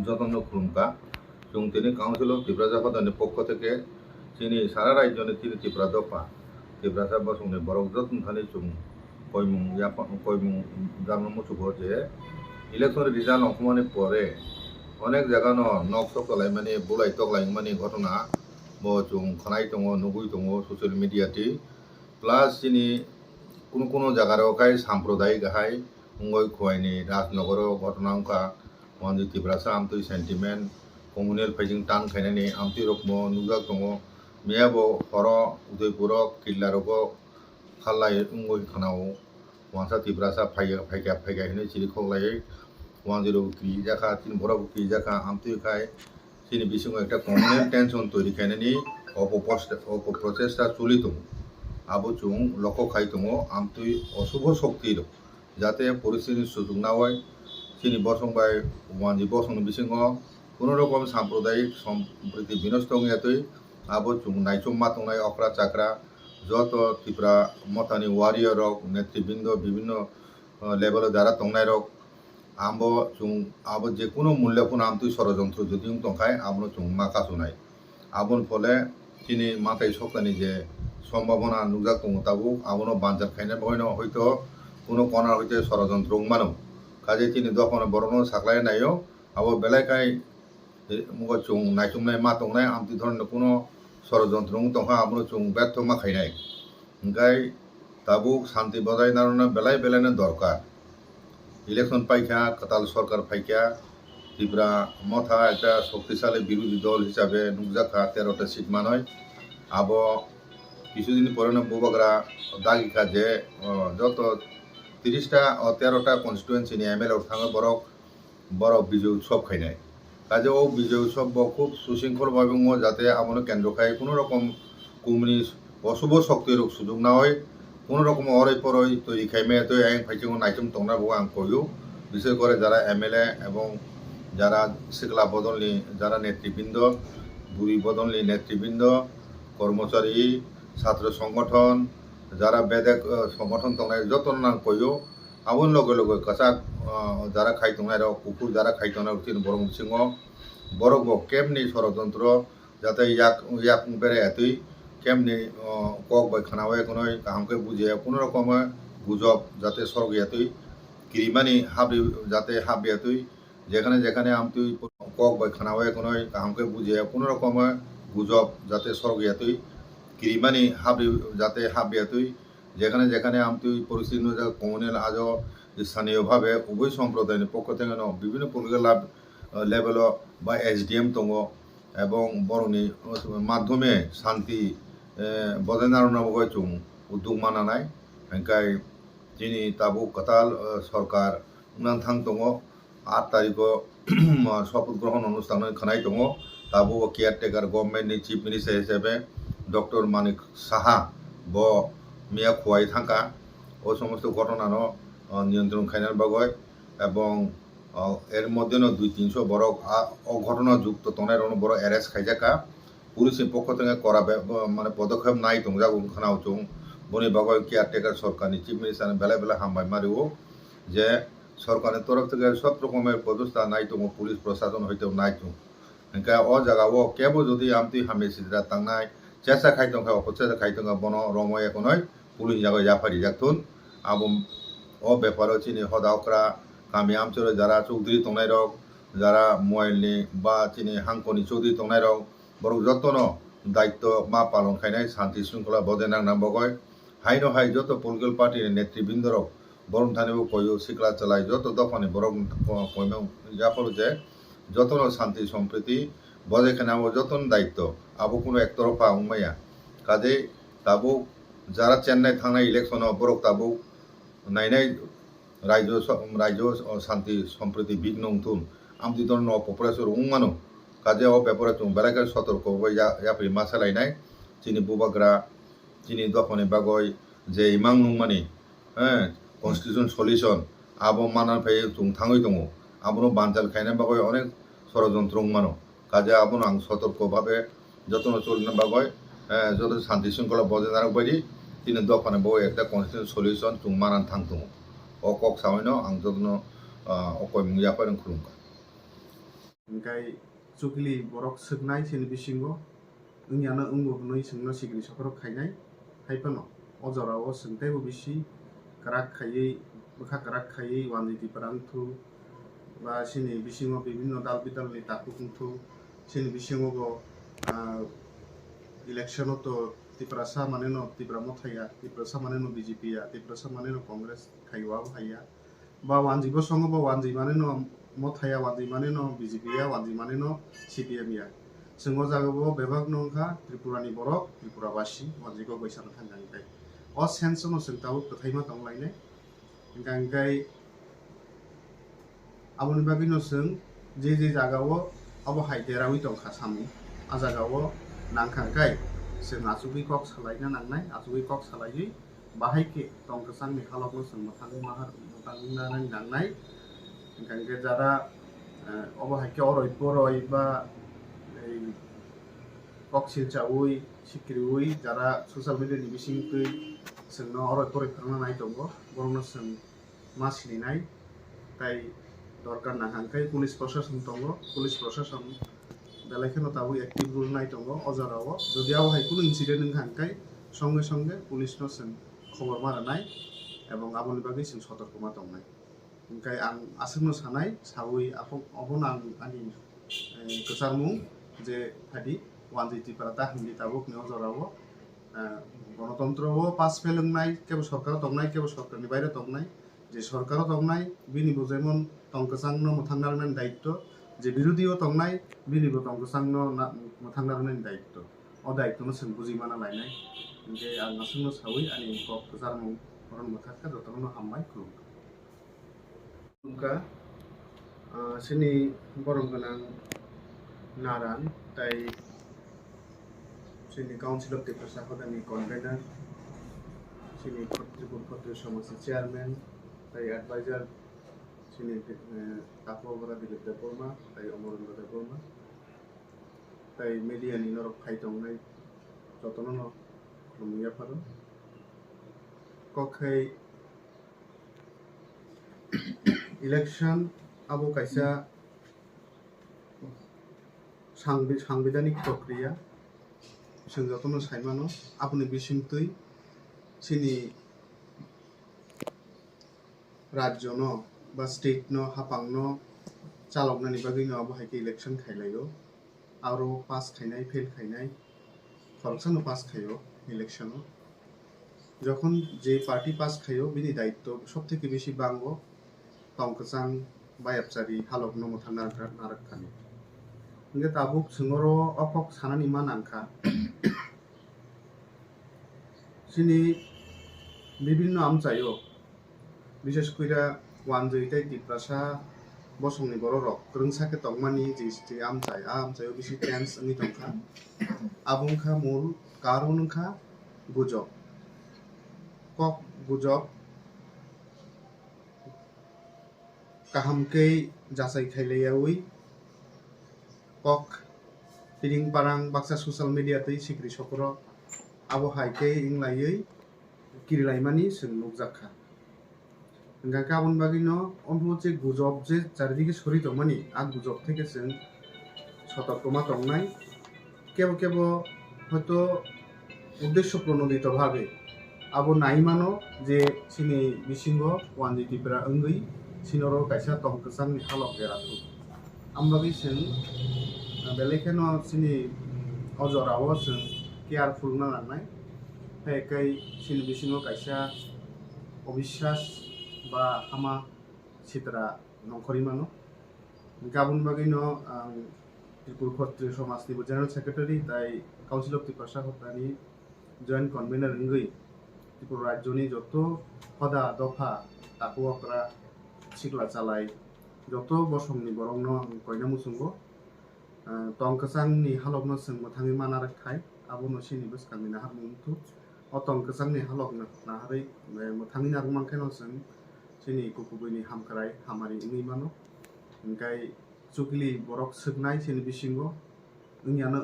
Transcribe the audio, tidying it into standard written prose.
যতন খুলুমকা जों তিনি কাউন্সিল অফ ত্রিপুরা সদনের পক্ষ থেকে তিনি সারা রাজ্যনি তিনি ত্রিপুরা দফা ত্রিপুরা বসংনি বরক যত্ন থানি जों কয়মুং জানো মুচুকো যে ইলেকশন রিজাল্ট অংশমানি পরে অনেক জায়গানো নক সকলাই মানে বুলাই তকলাই মানে ঘটনা ব जों খনাই দङ নুগুই দङ সশিয়াল মিডিয়াটি প্লাস তিনি কোনো জায়গারকাই সাম্প্রদায়িক গাহাই উঙ্গই খোয়াইনি রাজনগর ঘটনা অংকা ওয়ান ত্রিপুরাসা আমতুই সেন্টিमेंट कम्युनियल फाइजिं टान खायनानै आमति रकमो नुजाक दङ मेयाबो हर उदयपुर किल्लारगो खालाय उंगय खानाव वांसा त्रिपुरासा फायगा हिनै सिरि खगलायै 10 क्रि जाखा तीन बरा क्रि जाखा आमति खाय सिनि बिसिङाव একটা कम्युनियल टेंशन तৈরি खायनानै प्रचेष्टा चलि दङ आबो जों लक्ष्य खाय दङ आमति अशुभ शक्ति जाते परिस्थिति सुजुग नावै सिनि बसंबाय वानजि बसंनि बिसिङाव কোনো রকম সাম্প্রদায়িক সম্প্রীতি বিনষ্ট হইয়াতই আবো जों नायचुम मातंनाय अक्रा चाक्रा যত ত্রিপুরা মতানি ওয়ারিয়র নেতৃবৃন্দ বিভিন্ন লেভেলে যারা তংনাই রক আবো जों আবো যে কোনো মূল্যপুন আমতুই ষড়যন্ত্র যদি তংখায় আবনো जों মাকাসুনাই আবন ফলে তিনি মাথায় সকানি যে সম্ভাবনা নুজাক দङ তাবো আবনো বানজার খাইনা বয়নো হয়তো কোনো কণা হইতে ষড়যন্ত্র মানো কাজে তিনি দখন বরণ সাকলাই নাইও আবো বেলাকাই मुगा जों नायचुमनाय मातंनाय आमति धरन कोनो षड़यंत्र तंखा आबनो जों व्यर्थ माखायनाय ओंखाय दाबो शांति बजाय नारना बेलाय बेलायनो दरकार इलेक्शन पाइखा कताल सरकार पाइखा त्रिपुरा मथा একটা শক্তিশালী বিরোধী দল হিসাবে নুকজাখা 13টা সিট মানয় আবো কিছুদিন পরে বুবাগরা দাগিখা যে যত 30টা 13টা কনস্টিটুয়েন্সি নি এমএলএ থাঙ্গা বড় বিজয় উৎসব খাইনায় কাজে ও বিজয় উৎসব খুব সুশৃঙ্খলভাবে যাতে আমনো কেন্দ্র খায় কোনো রকম কমিউনিস্ট অশুভ শক্তির সুযোগ না হয় কোনো রকম অরই পরই তৈরি খাইমে তো আইন ফাইচিং নাইচুম তংনা বউ আং কইও বিশেষ করে যারা এমএলএ এবং যারা সিকলা বদলনি যারা নেতৃবৃন্দ বুড়ি বদলনি নেতৃবৃন্দ কর্মচারী ছাত্র সংগঠন যারা বেদেক সংগঠন তংনাই যত নাং কইও আবন লগে লগে কাসাক যারা খাইতংনাই রক কুকুর যারা খাইতংনাই তিন বরং সিংহ বরগ কেমনি ষড়যন্ত্র যাতে ইয়াক বেড়ে এতই কেমনি কক বাই খানাওয়াই কোনো কাহামকে বুঝে কোনো রকম গুজব যাতে সরগ এতই কিরিমানি হাবি যাতে হাবি এতই যেখানে যেখানে আমতি কক বাই খানাওয়াই কোনো কাহামকে বুঝে কোনো রকম গুজব যাতে সরগ এতই কিরিমানি হাবি যাতে হাবি এতই যেখানে যেখানে আমতি পরিস্থিতি কমিউনাল আজও স্থানীয়ভাবে উভয় সম্প্রদায়ের পক্ষ থেকে বিভিন্ন পলিটিক্যাল লেভেল বা এসডিএম দङ এবং বরংনি মাধ্যমে শান্তি বজায় নারনাবগৈ जों উদ্যোগ মানানাय ओंखाय दिनै दाबो कताल सरकार उनांथां दङ 8 तारिखआव शपथ ग्रहण অনুষ্ঠান खानाय दङ दाबो केयारटेकार गभर्नमेन्टनि चिफ मिनिस्टार हिसाबै डक्टर मानिक साहा ब मिया खुवाय थांखा ও সমস্ত ঘটনানো নিয়ন্ত্রণ খাইনার বাগয় এবং এর মধ্যে 200-300 বড় অঘটনা যুক্ত তনের বড় অ্যারেস্ট খাইজাকা পুলিশের পক্ষ থেকে করা মানে পদক্ষেপ নাই তংজা খানাও চং বনি বাগয় কেয়ারটেকার সরকারনি চিফ মিনিস্টার বেলা বেলা হামবাই মারিও যে সরকারের তরফ থেকে সব রকমের ব্যবস্থা নাই দङ পুলিশ প্রশাসন হইতেও নাই দङ ओंखाय अ জায়গাও কেবো যদি আমতি হামে সিদ্রা তাंनाय চেষ্টা খাইতংখা অপচেষ্টা খাইতংখা বন রময় এখনই পুলিশ জায়গায় জাফারি যাতুন আবম ও ব্যাপারে চিনি হদাওকরা গামি আমচরে যারা চৌধুরী তংনাই রক যারা মোবাইলনি বা চিনি হাংকনি চৌধুরী তংনাই রক বরং যতন দায়িত্ব মা পালন খাইনাই শান্তি শৃঙ্খলা বজায় নাংনা বগয় হাইনো হাই যত পলিটিক্যাল পার্টির নেতৃবৃন্দ রক বরং থানিও কইও সিকলা চালাই যত দফানি বরং কইমেও যাফল যে যতন শান্তি সম্প্রীতি বজায় খানাবো যতন দায়িত্ব আবো কোনো একতরফা উমাইয়া কাজে দাবো যারা চেন্নাই থানায় ইলেকশন বরক দাবো নাইনাই রাজ্য শান্তি সম্প্রীতি বিঘ্ন উঠুন আমতি ধরনের অপপ্রয়াসের উমানো কাজে ও ব্যাপারে जों বেলাকার সতর্ক যাপি মাসালাইনাই চিনি বুবাগ্রা চিনি দফনে বাগয় যে ইমাং নুমানি হ্যাঁ কনস্টিটিউশন সলিউশন আবো মানার ফাই जों থাঙই দङ আবনো বানজাল খাইনাই বাগয় অনেক ষড়যন্ত্র উমানো কাজে আবনো আং সতর্কভাবে যতন চলিনা বাগয় যত শান্তি শৃঙ্খলা বজায় রাখা বাयदि তিনি দফানে বউ একটা কনস্টিটিউশন সলিউশন जों মানাन थां दङ अ कक सावैनो आं जतन अकय मुयाफोर खुलुमबाय। ओमफ्राय चुकलि बरक सोगनाय सिनि बिसिंगो ओंयानो ओंबोगनै सोंनो सिग्रि सखर खायनाय हायफानो अजराव सोंथायबो बिसि ग्राक खायै बखा ग्राक खायै वानजिति प्रांथु बा सिनि बिसिंगो बिभिन्न दाल बिदालनि ताकु कुंथु सिनि बिसिंगो इलेक्शन तो तिप्रासा माने न तिप्रा मथाया तिप्रासा माने न बीजेपी या तिप्रासा माने न कांग्रेस खायवा हाया बा वानजिबो संगो बा वानजि माने न मथाया वानजि माने न बीजेपी या वानजि माने न सीपीएम या जोंगो जागोबो बेबाग नंखा त्रिपुरानि बरक त्रिपुराबासी वानजिखौ बैसानो थांनायनिफ्राय अ सेन्स न सोंताबो कथायमा दंलायने गांगाय आबुनि बागै न सों जे जागावो अब हाइदेरावि दंखा सामु आ जागावो नांखांखाय जों आसुगै कक सालायना नांनाय आसुगै कक सालायै बाहायके दंकसांनि हालकनो जों मोथांनि माहार मोथांनानै नांनाय गांगे जारा अब हाइके अरय बरय बा कक सिलचाउई सिक्रिउई जारा सोशल मीडिया नि बिसिंकै जोंनो अरय बरय फोरना नाय दंगो बरनो जों मासिनाय ताई दरकार नांखांखाय पुलिस प्रशासन दंगो पुलिस प्रशासन बेलायखेनो ताबो एक्टिव रुल नाय दंगो अजराव যদি आव हाय कुनु इन्सिडेंट नंखांखाय संगे संगे पुलिस नो जों खबर मारनाय এবং आबुनि बागै जों सतर्कमा दंनाय ओंखाय आं आसुनो सानाय सावै अबन आं आनि गोसारमु जे फादि वानजिति प्राता हिंदी ताबुक ने अजराव गणतंत्रव पास फेलोंनाय केबो सरकार दंनाय केबो सरकारनि बायरे दंनाय जे सरकार दंनाय बिनिबो जेमन तंकसांनो मोथांनारनाय दायित्व जे बिरोधीव दंनाय बिनिबो तंकसांनो मोथांनारनाय दायित्व अ दायित्वनो जों बुजिमाना लायनाय ओंखाय आं आसुनो सावै आनि कक गोसारमु अरन मोथाखा जतनो हामबाय खुलुमका सिनि बरम गोनां नारान ताई सिनि काउंसिल ऑफ त्रिपुरा हदानि कन्वेनर सिनि त्रिपुरा खत्रि समाजनि चेयारमैन ताई एडवाइजर सिनि तापबरा दिलीप देवबर्मा ताई अमरेंद्र देवबर्मा ताई मीडिया नि नरक फाइ दंनाय जतनो न खुलुमैया फारो कखै इलेक्शन आबो कायसा सांविधानिक प्रक्रिया जों जतनो साइमानो आबुनि बिसिंतै सिनि राज्य न बा स्टेट न हापां न चालकनानि बागै न आबो हायके इलेक्शन खायलायो आरो पास खायनाय फेल खायनाय करपशन पास खायो इलेक्शन যখন যে পার্টি পাস খাইও বিনি দায়িত্ব সবথেকে বেশি বাঙ্গো তংকসাং বায়াবসারি হালক নমথা নারকখানি ইংগে তাবুক সিংহর অকক সানানি মান আনখা সিনি বিভিন্ন আমচাইও বিশেষ কইরা ওয়ানজইটাই তিপ্রাসা বসংনি বড় রক রংসাকে তংমানি যে আমচাই আমচাইও বেশি টেন্স নি তংখা আবংখা মূল কারণখা গুজব kok gujok kahamkei jasai khailayawi kok piring parang baksa social media tei sikri sokro abo haikei inglaioi kirilaimani sing nukjakha engka kabon bagi no onbo je gujob je চারিদিকে সরি তংমানি আ গুজব থেকে जों সতর্কমা তংনাই কেবো কেবো হয়তো উদ্দেশ্য প্রণোদিত ভাবে आबो नाइमानो जे सिनि बिसिंगो वानजितिफ्रा ओंगै सिनरो कायसा तंकसांनि हालक गेराथु आमबागै जों बेलेखेनो सिनि अजराव जों केयारफुल नांनाय फायकै सिनि बिसिंगो कायसा अबिश्वास बा हामा सित्रा नंखरिमानो गाबोन बागैनो आं त्रिपुरा खत्रि समाजनि जेनेरेल सेक्रेटारि ताई काउन्सिल अफ त्रिपुरा हप्तानि जয়েন্ট कन्वेनर ओंगै त्रिपुरा राज्यनि যত हदा दफा ताकुवकरा सिक्ला चालाय যত बसंनि बरंनो कयना मुसुंगो तंकसांनि हालकनो जों मोथाङै मानार खाय आबुनो सिनि बसखांनि नाहार मुंथु अ तंकसांनि हालकनो नाहारै मोथाङै नारमानखायनो जों सिनि कुकुबैनि हामखराय हामारि इङै मानो ओंखाय चुकलि बरक सोगनाय सिनि बिसिंगो ओंयानो